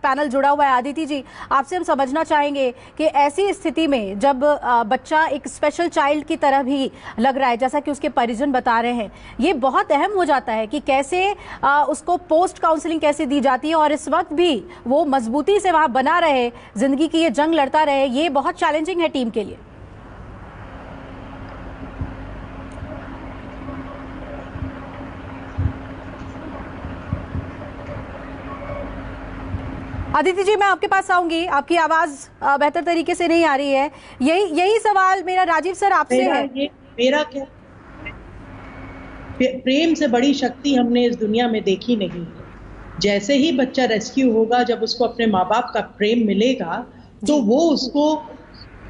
Panel जुड़ा हुआ है। आदिति जी, आपसे हम समझना चाहेंगे कि ऐसी स्थिति में जब बच्चा एक स्पेशल चाइल्ड की तरह भी लग रहा है, जैसा कि उसके परिजन बता रहे हैं, ये बहुत अहम हो जाता है कि कैसे उसको पोस्ट काउंसलिंग कैसे दी जाती है और इस वक्त भी वो मजबूती से वहां बना रहे, जिंदगी की ये जंग लड़ता रहे। ये बहुत चैलेंजिंग है टीम के लिए। आदित्य जी, मैं आपके पास आऊंगी, आपकी आवाज बेहतर तरीके से नहीं आ रही है। यही सवाल मेरा राजीव सर आपसे है। मेरा क्या, प्रेम से बड़ी शक्ति हमने इस दुनिया में देखी नहीं। जैसे ही बच्चा रेस्क्यू होगा, जब उसको अपने माँ बाप का प्रेम मिलेगा, तो वो उसको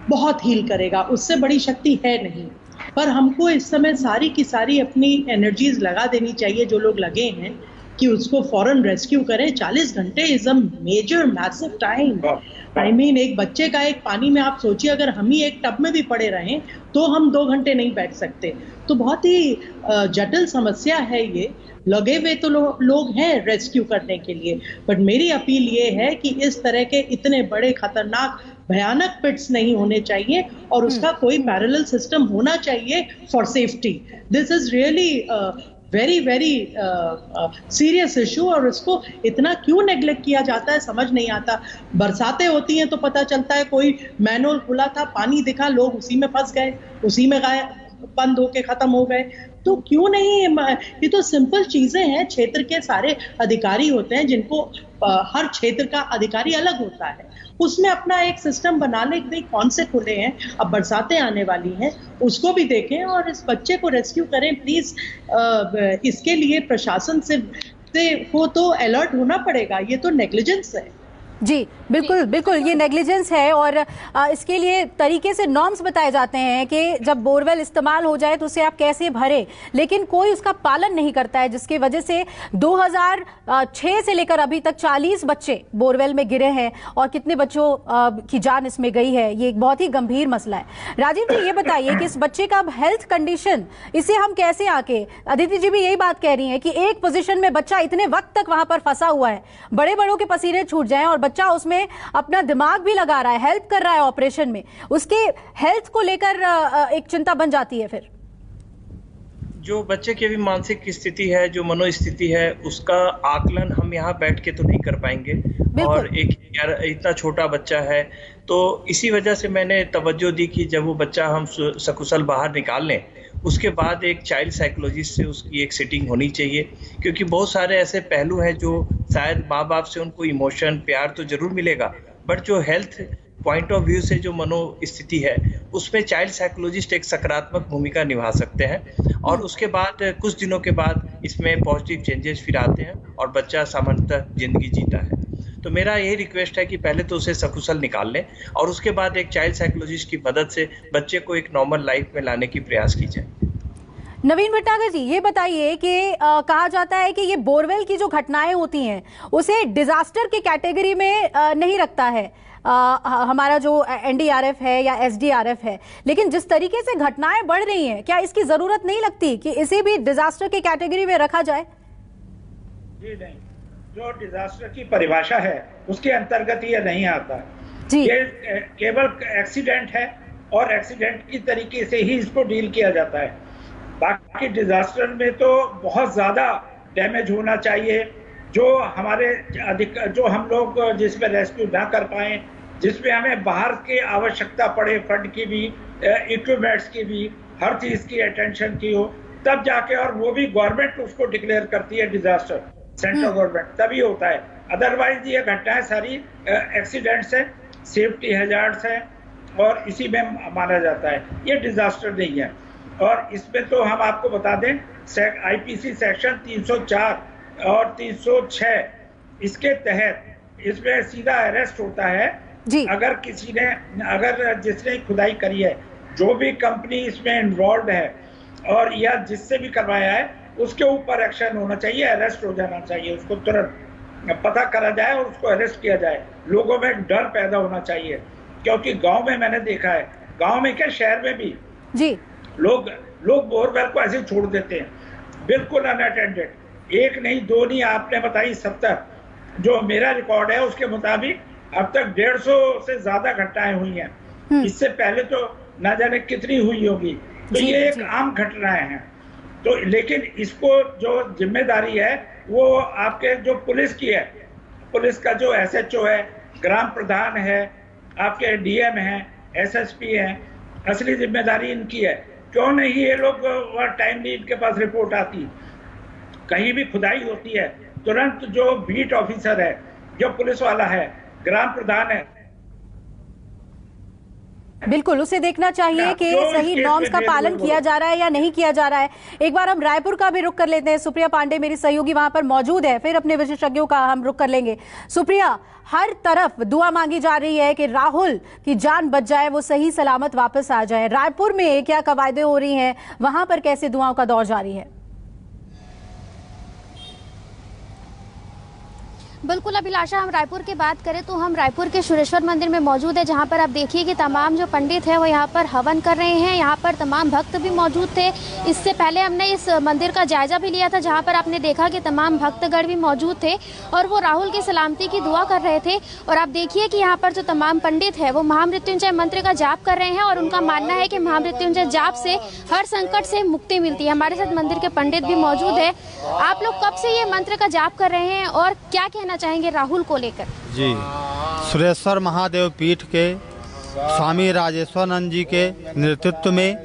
बहुत हील करेगा। उससे बड़ी शक्ति है नहीं। पर हमको इस समय सारी की सारी अपनी एनर्जीज लगा देनी चाहिए, जो लोग लगे हैं, कि उसको फौरन रेस्क्यू करें। 40 घंटे is a major massive time. I mean, एक बच्चे का एक पानी में, आप सोचिए अगर हम ही एक टब में भी पड़े रहें तो हम 2 घंटे नहीं बैठ सकते। तो बहुत ही जटिल समस्या है ये। लगे हुए तो लोग हैं रेस्क्यू करने के लिए, बट मेरी अपील ये है कि इस तरह के इतने बड़े खतरनाक भयानक पिट्स नहीं होने चाहिए और उसका कोई पैरेलल सिस्टम होना चाहिए for safety. This is really very very serious issue, और इसको इतना क्यों नेग्लेक्ट किया जाता है समझ नहीं आता। बरसातें होती हैं तो पता चलता है कोई मैनहोल खुला था, पानी दिखा, लोग उसी में फंस गए, उसी में बंद होके खत्म हो गए। तो क्यों नहीं, ये तो सिंपल चीजें हैं। क्षेत्र के सारे अधिकारी होते हैं, जिनको हर क्षेत्र का अधिकारी अलग होता है, उसमें अपना एक सिस्टम बना ले। भाई कौन से खुले हैं, अब बरसातें आने वाली हैं, उसको भी देखें और इस बच्चे को रेस्क्यू करें प्लीज। इसके लिए प्रशासन से को तो अलर्ट होना पड़ेगा। ये तो नेग्लिजेंस है। जी बिल्कुल बिल्कुल, ये नेग्लिजेंस है और इसके लिए तरीके से नॉर्म्स बताए जाते हैं कि जब बोरवेल इस्तेमाल हो जाए तो उसे आप कैसे भरें, लेकिन कोई उसका पालन नहीं करता है, जिसकी वजह से 2006 से लेकर अभी तक 40 बच्चे बोरवेल में गिरे हैं और कितने बच्चों की जान इसमें गई है। ये एक बहुत ही गंभीर मसला है। राजीव जी, ये बताइए कि इस बच्चे का हेल्थ कंडीशन, इसे हम कैसे आके, अदिति जी भी यही बात कह रही है कि एक पोजिशन में बच्चा इतने वक्त तक वहां पर फंसा हुआ है, बड़े बड़ों के पसीने छूट जाएं और बच्चा उसमें अपना दिमाग भी लगा रहा है, हेल्प कर रहा है ऑपरेशन में, उसके हेल्थ को लेकर एक चिंता बन जाती है। फिर जो बच्चे की भी मानसिक स्थिति है, जो मनोस्थिति है, उसका आकलन हम यहाँ बैठ के तो नहीं कर पाएंगे। और एक इतना छोटा बच्चा है, तो इसी वजह से मैंने तवज्जो दी कि जब वो बच्चा हम सकुशल बाहर निकाल लें, उसके बाद एक चाइल्ड साइकोलॉजिस्ट से उसकी एक सिटिंग होनी चाहिए, क्योंकि बहुत सारे ऐसे पहलू हैं जो शायद माँ बाप से उनको इमोशन, प्यार तो जरूर मिलेगा, बट जो हेल्थ पॉइंट ऑफ व्यू से जो मनोस्थिति है, उसमें चाइल्ड साइकोलॉजिस्ट एक सकारात्मक भूमिका निभा सकते हैं। और उसके बाद कुछ दिनों के बाद इसमें पॉजिटिव चेंजेस फिर आते हैं और बच्चा सामान्यतः जिंदगी जीता है। तो मेरा यही रिक्वेस्ट है कि पहले तो उसे सकुशल निकाल लें और उसके बाद एक चाइल्ड साइकोलॉजिस्ट की मदद से बच्चे को एक नॉर्मल लाइफ में लाने की प्रयास की जाए। नवीन भटनागर जी, ये बताइए कि कहा जाता है कि ये बोरवेल की जो घटनाएं होती हैं उसे डिजास्टर की कैटेगरी में नहीं रखता है हमारा जो एनडीआरएफ है या एसडीआरएफ है, लेकिन जिस तरीके से घटनाएं बढ़ रही हैं, क्या इसकी जरूरत नहीं लगती कि इसे भी डिजास्टर की कैटेगरी में रखा जाए? जी नहीं, जो डिजास्टर की परिभाषा है उसके अंतर्गत ये नहीं आता जी। ये केवल एक्सीडेंट है और एक्सीडेंट की तरीके से ही इसको डील किया जाता है। बाकी डिजास्टर में तो बहुत ज्यादा डैमेज होना चाहिए, जो हमारे जो हम लोग जिसमें रेस्क्यू ना कर पाए, जिसमें हमें बाहर की आवश्यकता पड़े, फंड की भी, इक्विपमेंट्स की भी, हर चीज की अटेंशन की हो, तब जाके, और वो भी गवर्नमेंट उसको डिक्लेयर करती है डिजास्टर, सेंट्रल गवर्नमेंट, तभी होता है। अदरवाइज ये घटनाएं सारी एक्सीडेंट्स है, सेफ्टी हैजार्ड्स है और इसी में माना जाता है, ये डिजास्टर नहीं है। और इसमें तो हम आपको बता दें, आईपीसी सेक्शन 304 और 306, इसके तहत इसमें सीधा अरेस्ट होता है जी। अगर किसी ने, अगर जिसने खुदाई करी है, जो भी कंपनी इसमें इन्वॉल्व है और या जिससे भी करवाया है, उसके ऊपर एक्शन होना चाहिए, अरेस्ट हो जाना चाहिए, उसको तुरंत पता करा जाए और उसको अरेस्ट किया जाए। लोगों में डर पैदा होना चाहिए, क्योंकि गांव में मैंने देखा है, गांव में क्या शहर में भी जी, लोग बोरवेल को ऐसे छोड़ देते हैं बिल्कुल अनअटेंडेड, एक नहीं दो नहीं, आपने बताई 70, जो मेरा रिकॉर्ड है उसके मुताबिक अब तक 150 से ज्यादा घटनाएं हुई हैं। इससे पहले तो ना जाने कितनी हुई होगी। तो ये एक आम घटनाएं हैं। तो लेकिन इसको जो जिम्मेदारी है वो आपके जो पुलिस की है, पुलिस का जो SHO है, ग्राम प्रधान है, आपके DM हैं, SSP हैं, असली जिम्मेदारी इनकी है। क्यों नहीं ये लोग टाइमली इनके पास रिपोर्ट आती? कहीं भी खुदाई होती है तुरंत जो बीट ऑफिसर है, जो पुलिस वाला है, ग्राम प्रधान है, बिल्कुल उसे देखना चाहिए कि सही नॉर्म्स का पालन किया जा रहा है या नहीं किया जा रहा है। एक बार हम रायपुर का भी रुख कर लेते हैं। सुप्रिया पांडे मेरी सहयोगी वहां पर मौजूद है, फिर अपने विशेषज्ञों का हम रुख कर लेंगे। सुप्रिया, हर तरफ दुआ मांगी जा रही है कि राहुल की जान बच जाए, वो सही सलामत वापस आ जाए। रायपुर में क्या कवायदे हो रही हैं, वहां पर कैसे दुआओं का दौर जारी है? बिल्कुल अभिलाषा, हम रायपुर की बात करें तो हम रायपुर के सुरेश्वर मंदिर में मौजूद है, जहां पर आप देखिए कि तमाम जो पंडित हैं वो यहां पर हवन कर रहे हैं। यहां पर तमाम भक्त भी मौजूद थे। इससे पहले हमने इस मंदिर का जायजा भी लिया था, जहां पर आपने देखा कि तमाम भक्तगण भी मौजूद थे और वो राहुल की सलामती की दुआ कर रहे थे। और आप देखिए कि यहाँ पर जो तमाम पंडित है वो महामृत्युंजय मंत्र का जाप कर रहे हैं और उनका मानना है कि महामृत्युंजय जाप से हर संकट से मुक्ति मिलती है। हमारे साथ मंदिर के पंडित भी मौजूद है। आप लोग कब से ये मंत्र का जाप कर रहे हैं और क्या कहना चाहेंगे राहुल को लेकर? जी, सुरेश्वर महादेव पीठ के स्वामी राजेश्वरानंद जी के नेतृत्व में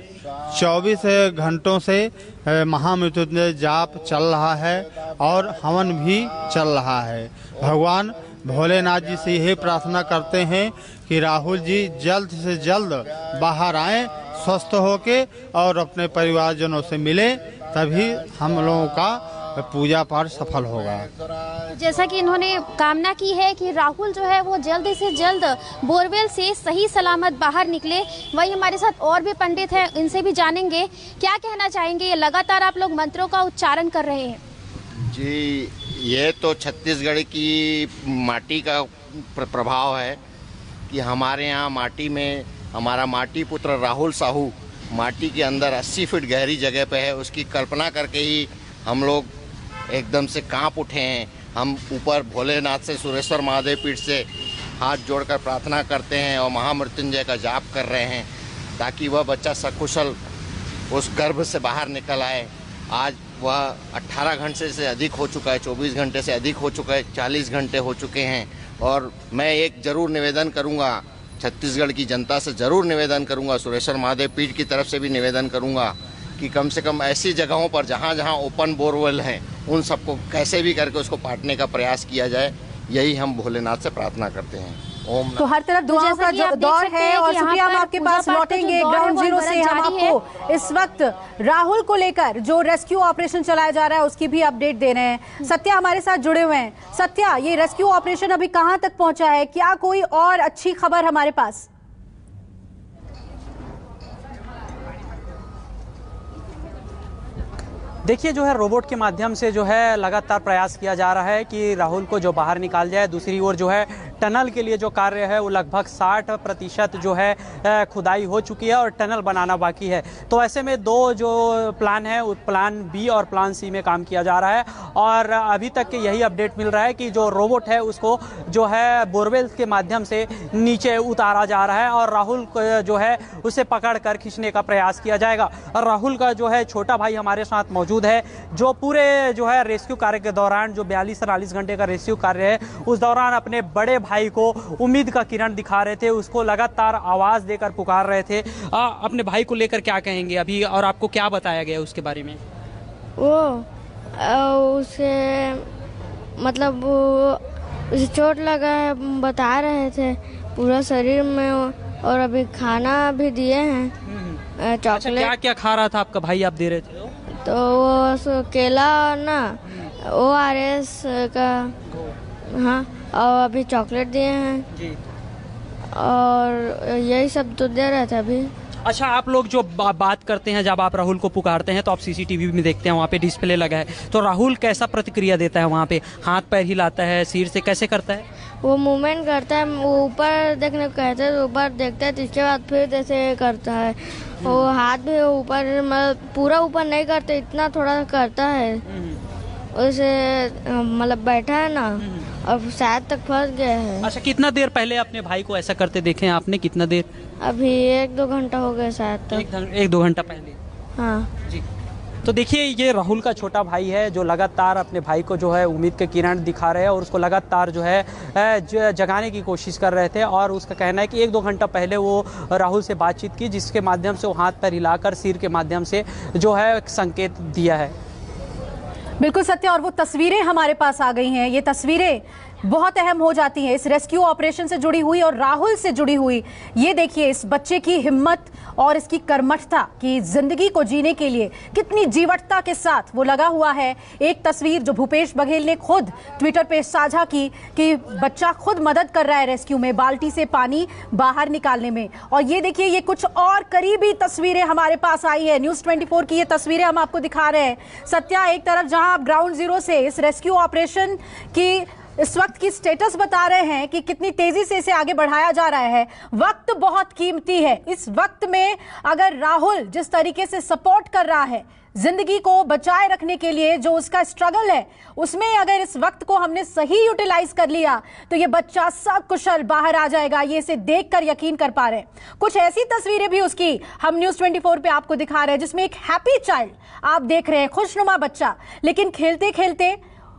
24 घंटों से महामृत्युंजय जाप चल रहा है और हवन भी चल रहा है। भगवान भोलेनाथ जी से यही प्रार्थना करते हैं कि राहुल जी जल्द से जल्द बाहर आएं, स्वस्थ होके और अपने परिवारजनों से मिले, तभी हम लोगों का पूजा पाठ सफल होगा। जैसा कि इन्होंने कामना की है कि राहुल जो है वो जल्द से जल्द बोरवेल से सही सलामत बाहर निकले। वही हमारे साथ और भी पंडित हैं, इनसे भी जानेंगे क्या कहना चाहेंगे। ये लगातार आप लोग मंत्रों का उच्चारण कर रहे हैं। जी, ये तो छत्तीसगढ़ की माटी का प्रभाव है कि हमारे यहाँ माटी में हमारा माटी पुत्र राहुल साहू माटी के अंदर 80 फीट गहरी जगह पे है। उसकी कल्पना करके ही हम लोग एकदम से कांप उठे हैं। हम ऊपर भोलेनाथ से, सुरेश्वर महादेव पीठ से हाथ जोड़कर प्रार्थना करते हैं और महामृत्युंजय का जाप कर रहे हैं ताकि वह बच्चा सकुशल उस गर्भ से बाहर निकल आए। आज वह 18 घंटे से अधिक हो चुका है, 24 घंटे से अधिक हो चुका है, 40 घंटे हो चुके हैं। और मैं एक ज़रूर निवेदन करूंगा, छत्तीसगढ़ की जनता से ज़रूर निवेदन करूंगा, सुरेश्वर महादेव पीठ की तरफ से भी निवेदन करूंगा कि कम से कम ऐसी जगहों पर जहाँ जहाँ ओपन बोरवेल हैं उन सबको कैसे भी करके उसको पाटने का प्रयास किया जाए। यही हम भोलेनाथ से प्रार्थना करते हैं। तो हर तरफ दुआओं का दौर है। और सुप्रिया, हम आपके पास लौटेंगे ग्राउंड जीरो से। हम आपको इस वक्त राहुल को लेकर जो रेस्क्यू ऑपरेशन चलाया जा रहा है उसकी भी अपडेट दे रहे हैं। सत्या हमारे साथ जुड़े हुए हैं। सत्या, ये रेस्क्यू ऑपरेशन अभी कहां तक पहुंचा है? क्या कोई और अच्छी खबर हमारे पास? देखिए, जो है रोबोट के माध्यम से जो है लगातार प्रयास किया जा रहा है कि राहुल को जो बाहर निकाल जाए। दूसरी ओर जो है टनल के लिए जो कार्य है वो लगभग 60% जो है खुदाई हो चुकी है और टनल बनाना बाकी है। तो ऐसे में दो जो प्लान है, प्लान बी और प्लान सी में काम किया जा रहा है। और अभी तक के यही अपडेट मिल रहा है कि जो रोबोट है उसको जो है बोरवेल के माध्यम से नीचे उतारा जा रहा है और राहुल को जो है उसे पकड़ कर खींचने का प्रयास किया जाएगा। और राहुल का जो है छोटा भाई हमारे साथ मौजूद है, जो पूरे जो है रेस्क्यू कार्य के दौरान, जो 42-44 घंटे का रेस्क्यू कार्य है, उस दौरान अपने बड़े भाई को उम्मीद का किरण दिखा रहे थे, उसको लगातार आवाज देकर पुकार रहे थे। अपने भाई को लेकर क्या कहेंगे अभी और आपको क्या बताया गया उसके बारे में? उसे मतलब उसे चोट लगा है, बता रहे थे पूरा शरीर में। और अभी खाना भी दिए हैं, चॉकलेट। क्या क्या खा रहा था आपका भाई, आप दे रहे थे? तो वो केला ना ORS का, हाँ, और अभी चॉकलेट दिए हैं जी। और यही सब तो दे रहे थे अभी। अच्छा, आप लोग जो बात करते हैं, जब आप राहुल को पुकारते हैं तो आप CCTV में देखते हैं, वहाँ पे डिस्प्ले लगा है, तो राहुल कैसा प्रतिक्रिया देता है? वहाँ पे हाथ पैर हिलाता है, सिर से कैसे करता है? वो मूवमेंट करता है, वो ऊपर देखने को कहते हैं तो ऊपर देखता है, इसके बाद फिर जैसे करता है। वो हाथ भी ऊपर, मतलब पूरा ऊपर नहीं करते, इतना थोड़ा करता है। उसे मतलब बैठा है ना अब शायद तक फंस गए हैं। अच्छा, कितना देर पहले अपने भाई को ऐसा करते देखे हैं आपने? कितना देर? अभी 1-2 घंटा हो गया शायद तक। 1-2 घंटा पहले। हाँ जी। तो देखिए, ये राहुल का छोटा भाई है जो लगातार अपने भाई को जो है उम्मीद के किरण दिखा रहे हैं और उसको लगातार जो है जगाने की कोशिश कर रहे थे। और उसका कहना है कि 1-2 घंटा पहले वो राहुल से बातचीत की, जिसके माध्यम से वो हाथ पैर हिलाकर सिर के माध्यम से जो है संकेत दिया है। बिल्कुल सत्य, और वो तस्वीरें हमारे पास आ गई हैं। ये तस्वीरें बहुत अहम हो जाती हैं इस रेस्क्यू ऑपरेशन से जुड़ी हुई और राहुल से जुड़ी हुई। ये देखिए इस बच्चे की हिम्मत और इसकी कर्मठता कि जिंदगी को जीने के लिए कितनी जीवटता के साथ वो लगा हुआ है। एक तस्वीर जो भूपेश बघेल ने खुद ट्विटर पे साझा की कि बच्चा खुद मदद कर रहा है रेस्क्यू में, बाल्टी से पानी बाहर निकालने में। और ये देखिए, ये कुछ और करीबी तस्वीरें हमारे पास आई है। न्यूज़ 24 की ये तस्वीरें हम आपको दिखा रहे हैं। सत्या, एक तरफ जहां आप ग्राउंड जीरो से इस रेस्क्यू ऑपरेशन की इस वक्त की स्टेटस बता रहे हैं कि कितनी तेजी से इसे आगे बढ़ाया जा रहा है। वक्त बहुत कीमती है। इस वक्त में अगर राहुल जिस तरीके से सपोर्ट कर रहा है जिंदगी को बचाए रखने के लिए, जो उसका स्ट्रगल है, उसमें अगर इस वक्त को हमने सही यूटिलाइज कर लिया तो ये बच्चा सकुशल बाहर आ जाएगा। ये इसे देखकर यकीन कर पा रहे हैं। कुछ ऐसी तस्वीरें भी उसकी हम न्यूज़ 24 पे आपको दिखा रहे हैं जिसमें एक हैप्पी चाइल्ड आप देख रहे हैं, खुशनुमा बच्चा, लेकिन खेलते खेलते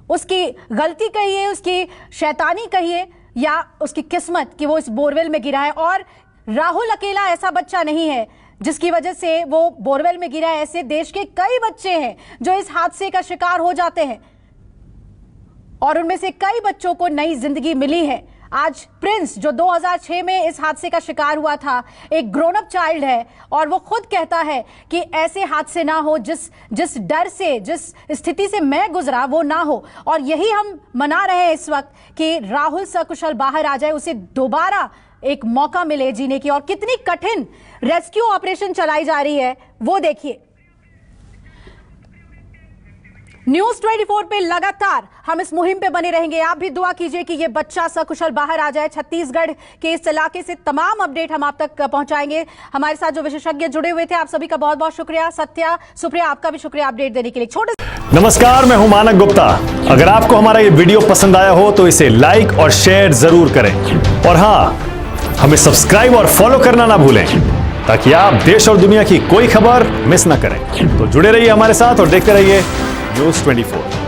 उसकी गलती कहिए, उसकी शैतानी कहिए, या उसकी किस्मत कि वो इस बोरवेल में गिरा है। और राहुल अकेला ऐसा बच्चा नहीं है जिसकी वजह से वो बोरवेल में गिरा है। ऐसे देश के कई बच्चे हैं जो इस हादसे का शिकार हो जाते हैं और उनमें से कई बच्चों को नई जिंदगी मिली है। आज प्रिंस जो 2006 में इस हादसे का शिकार हुआ था, एक ग्रोन अप चाइल्ड है और वो खुद कहता है कि ऐसे हादसे ना हो, जिस डर से, जिस स्थिति से मैं गुजरा वो ना हो। और यही हम मना रहे हैं इस वक्त कि राहुल सकुशल बाहर आ जाए, उसे दोबारा एक मौका मिले जीने की। और कितनी कठिन रेस्क्यू ऑपरेशन चलाई जा रही है वो देखिए। न्यूज़ 24 पे लगातार हम इस मुहिम पे बने रहेंगे। आप भी दुआ कीजिए कि ये बच्चा सकुशल बाहर आ जाए। छत्तीसगढ़ के इस इलाके से तमाम अपडेट हम आप तक पहुंचाएंगे। हमारे साथ जो विशेषज्ञ जुड़े हुए थे, आप सभी का बहुत बहुत शुक्रिया। सत्या, सुप्रिया, आपका भी शुक्रिया अपडेट देने के लिए। छोटे नमस्कार, मैं हूं मानक गुप्ता। अगर आपको हमारा ये वीडियो पसंद आया हो तो इसे लाइक और शेयर जरूर करें, और हाँ, हमें सब्सक्राइब और फॉलो करना ना भूलें ताकि आप देश और दुनिया की कोई खबर मिस ना करें। तो जुड़े रहिए हमारे साथ और देखते रहिए न्यूज़ 24।